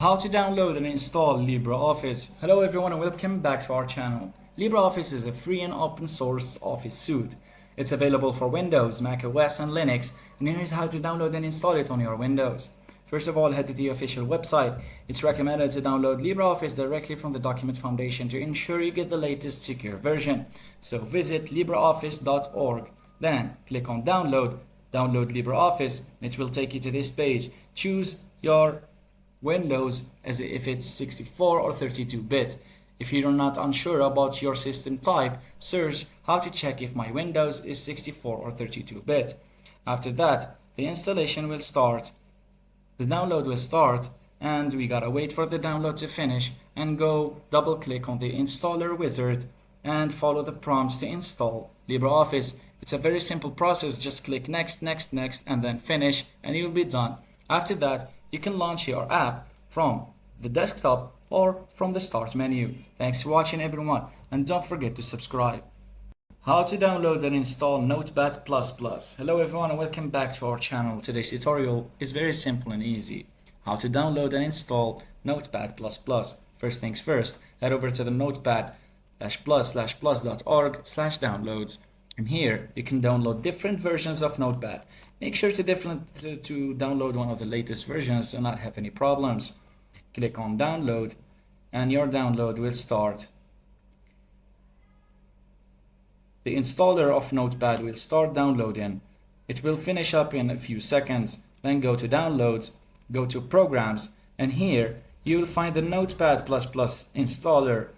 How to download and install LibreOffice. Hello everyone and welcome back to our channel. LibreOffice is a free and open source office suite. It's available for Windows, Mac OS and Linux, and here's how to download and install it on your Windows. First of all, head to the official website. It's recommended to download LibreOffice directly from the Document Foundation to ensure you get the latest secure version. So visit LibreOffice.org. Then click on download LibreOffice. It will take you to this page. Choose your Windows as if it's 64 or 32-bit. If you're not unsure about your system type, search how to check if my Windows is 64 or 32-bit. After that, the installation will start. The download will start and we gotta wait for the download to finish and go double click on the installer wizard and follow the prompts to install LibreOffice. It's a very simple process. Just click next and then finish and you'll be done. After that, you can launch your app from the desktop or from the start menu. Thanks for watching everyone and don't forget to subscribe. How to download and install Notepad++. Hello everyone and welcome back to our channel. Today's tutorial is very simple and easy. How to download and install Notepad++. First things first, head over to the notepad++.org/downloads. And here you can download different versions of Notepad. Make sure to download one of the latest versions to not have any problems. Click on download and your download will start. The installer of Notepad will start downloading. It will finish up in a few seconds. Then go to downloads, go to programs, and here you will find the Notepad++ installer.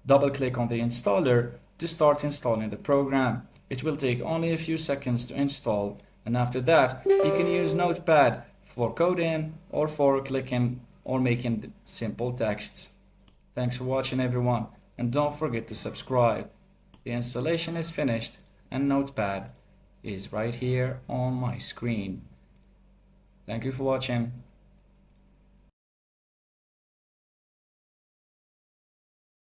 Double click on the installer to start installing the program. It will take only a few seconds to install, and after that you can use Notepad for coding or for clicking or making simple texts. Thanks for watching everyone and don't forget to subscribe. The installation is finished and Notepad is right here on my screen. Thank you for watching.